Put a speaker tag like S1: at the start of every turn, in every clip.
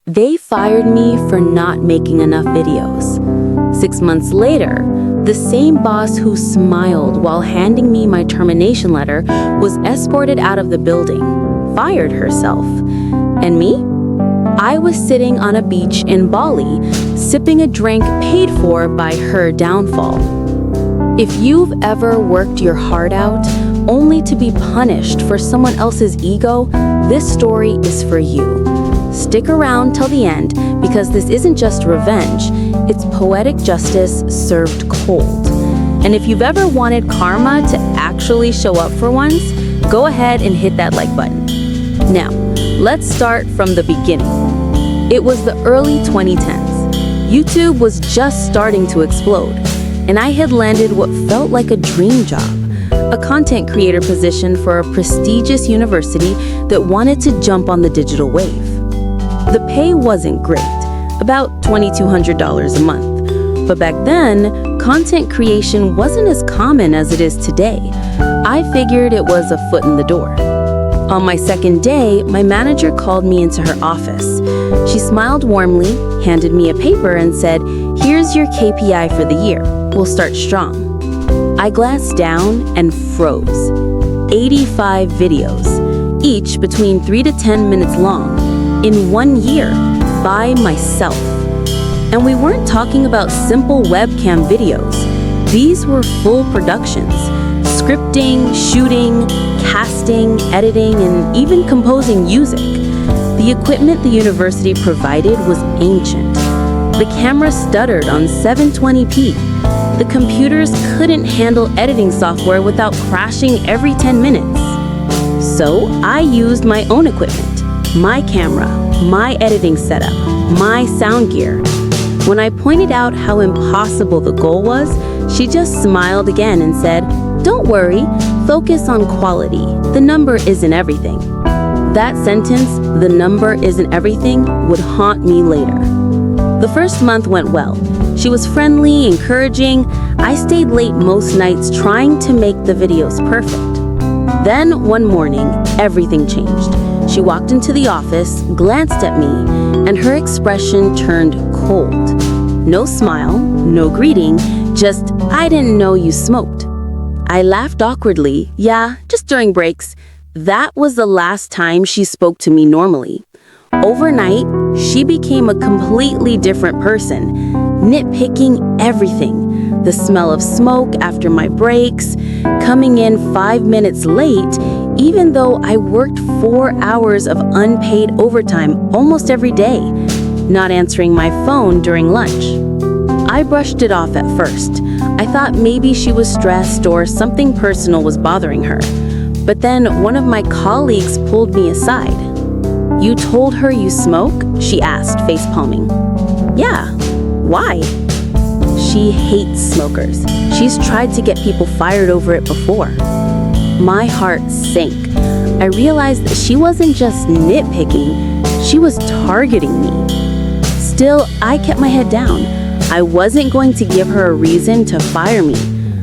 S1: They fired me for not making enough videos. 6 months later, the same boss who smiled while handing me my termination letter was escorted out of the building, fired herself. And me? I was sitting on a beach in Bali, sipping a drink paid for by her downfall. If you've ever worked your heart out only to be punished for someone else's ego, this story is for you. Stick around till the end because this isn't just revenge, it's poetic justice served cold. And if you've ever wanted karma to actually show up for once, go ahead and hit that like button. Now, let's start from the beginning. It was the early 2010s. YouTube was just starting to explode, and I had landed what felt like a dream job, a content creator position for a prestigious university that wanted to jump on the digital wave. The pay wasn't great, about $2,200 a month. But back then, content creation wasn't as common as it is today. I figured it was a foot in the door. On my second day, my manager called me into her office. She smiled warmly, handed me a paper and said, "Here's your KPI for the year. We'll start strong." I glanced down and froze. 85 videos, each between 3 to 10 minutes long, in 1 year, by myself. And we weren't talking about simple webcam videos. These were full productions, scripting, shooting, casting, editing, and even composing music. The equipment the university provided was ancient. The camera stuttered on 720p. The computers couldn't handle editing software without crashing every 10 minutes. So I used my own equipment, my camera, my editing setup, my sound gear. When I pointed out how impossible the goal was, she just smiled again and said, "Don't worry, focus on quality. The number isn't everything." That sentence, "the number isn't everything," would haunt me later. The first month went well. She was friendly, encouraging. I stayed late most nights trying to make the videos perfect. Then one morning, everything changed. She walked into the office, glanced at me, and her expression turned cold. No smile, no greeting, just, "I didn't know you smoked." I laughed awkwardly. Yeah, just during breaks. That was the last time she spoke to me normally. Overnight, she became a completely different person, nitpicking everything. The smell of smoke after my breaks, coming in 5 minutes late, even though I worked 4 hours of unpaid overtime almost every day, not answering my phone during lunch. I brushed it off at first. I thought maybe she was stressed or something personal was bothering her. But then one of my colleagues pulled me aside. "You told her you smoke?" she asked, face-palming. "Yeah. Why?" She hates smokers. She's tried to get people fired over it before. My heart sank. I realized that she wasn't just nitpicking, she was targeting me. Still, I kept my head down. I wasn't going to give her a reason to fire me.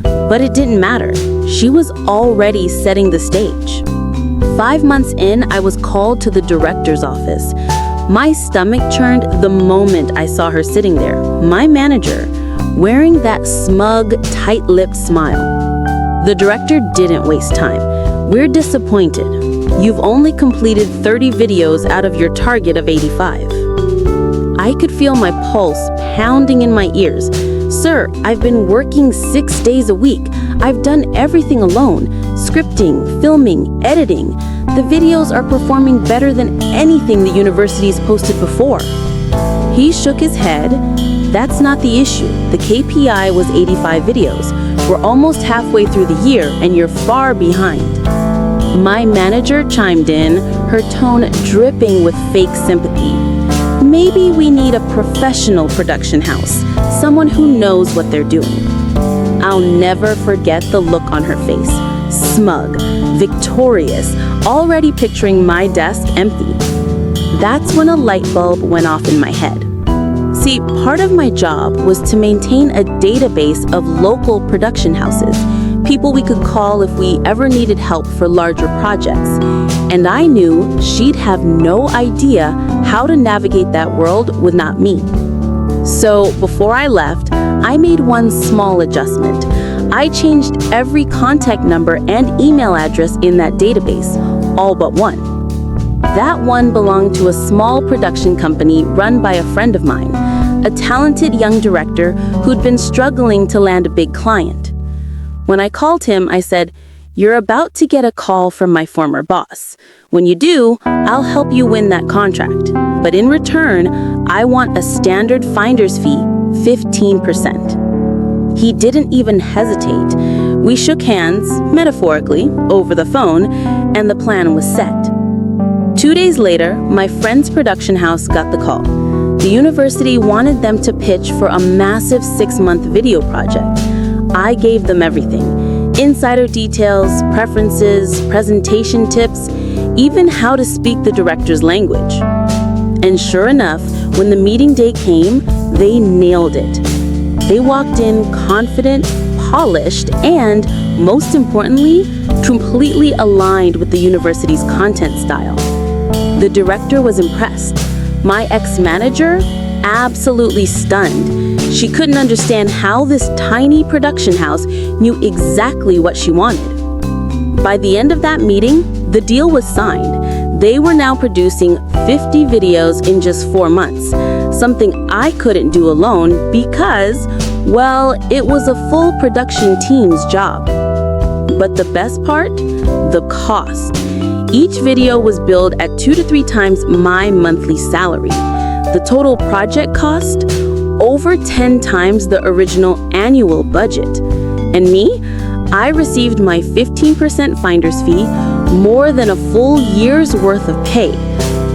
S1: But it didn't matter. She was already setting the stage. 5 months in, I was called to the director's office. My stomach churned the moment I saw her sitting there, my manager, wearing that smug, tight-lipped smile. The director didn't waste time. "We're disappointed. You've only completed 30 videos out of your target of 85. I could feel my pulse pounding in my ears. "Sir, I've been working 6 days a week. I've done everything alone. Scripting, filming, editing. The videos are performing better than anything the university's posted before." He shook his head. "That's not the issue. The KPI was 85 videos. We're almost halfway through the year and you're far behind." My manager chimed in, her tone dripping with fake sympathy. "Maybe we need a professional production house, someone who knows what they're doing." I'll never forget the look on her face. Smug, victorious, already picturing my desk empty. That's when a light bulb went off in my head. See, part of my job was to maintain a database of local production houses, people we could call if we ever needed help for larger projects. And I knew she'd have no idea how to navigate that world with not me. So before I left, I made one small adjustment. I changed every contact number and email address in that database, all but one. That one belonged to a small production company run by a friend of mine, a talented young director who'd been struggling to land a big client. When I called him, I said, "You're about to get a call from my former boss. When you do, I'll help you win that contract. But in return, I want a standard finder's fee, 15%. He didn't even hesitate. We shook hands, metaphorically, over the phone, and the plan was set. 2 days later, my friend's production house got the call. The university wanted them to pitch for a massive 6-month video project. I gave them everything. Insider details, preferences, presentation tips, even how to speak the director's language. And sure enough, when the meeting day came, they nailed it. They walked in confident, polished, and, most importantly, completely aligned with the university's content style. The director was impressed. My ex-manager, absolutely stunned. She couldn't understand how this tiny production house knew exactly what she wanted. By the end of that meeting, the deal was signed. They were now producing 50 videos in just 4 months, something I couldn't do alone because, well, it was a full production team's job. But the best part? The cost. Each video was billed at 2 to 3 times my monthly salary. The total project cost? Over 10 times the original annual budget. And me? I received my 15% finder's fee, more than a full year's worth of pay.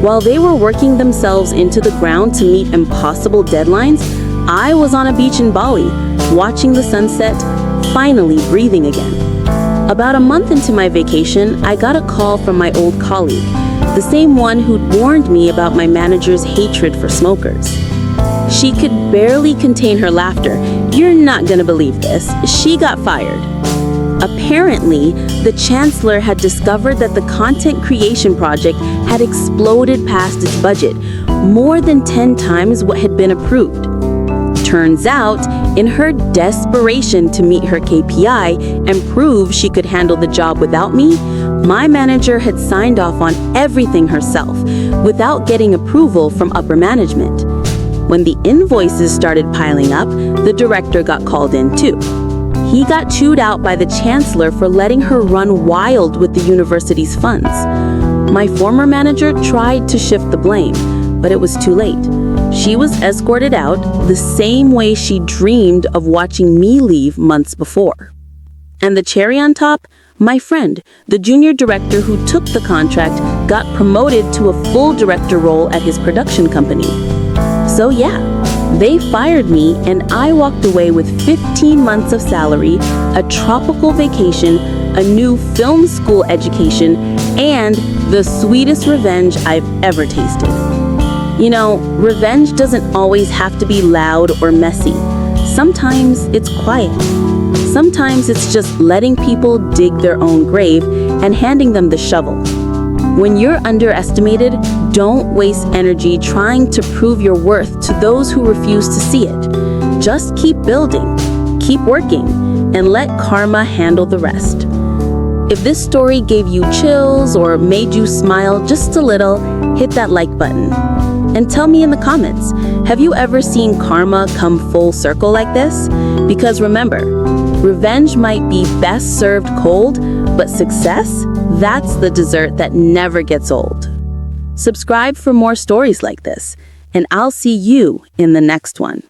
S1: While they were working themselves into the ground to meet impossible deadlines, I was on a beach in Bali, watching the sunset, finally breathing again. About a month into my vacation, I got a call from my old colleague, the same one who'd warned me about my manager's hatred for smokers. She could barely contain her laughter. "You're not gonna believe this. She got fired." Apparently, the chancellor had discovered that the content creation project had exploded past its budget, more than 10 times what had been approved. Turns out, in her desperation to meet her KPI and prove she could handle the job without me, my manager had signed off on everything herself, without getting approval from upper management. When the invoices started piling up, the director got called in too. He got chewed out by the chancellor for letting her run wild with the university's funds. My former manager tried to shift the blame, but it was too late. She was escorted out the same way she dreamed of watching me leave months before. And the cherry on top? My friend, the junior director who took the contract, got promoted to a full director role at his production company. So yeah, they fired me and I walked away with 15 months of salary, a tropical vacation, a new film school education, and the sweetest revenge I've ever tasted. You know, revenge doesn't always have to be loud or messy. Sometimes it's quiet. Sometimes it's just letting people dig their own grave and handing them the shovel. When you're underestimated, don't waste energy trying to prove your worth to those who refuse to see it. Just keep building, keep working, and let karma handle the rest. If this story gave you chills or made you smile just a little, hit that like button. And tell me in the comments, have you ever seen karma come full circle like this? Because remember, revenge might be best served cold, but success, that's the dessert that never gets old. Subscribe for more stories like this, and I'll see you in the next one.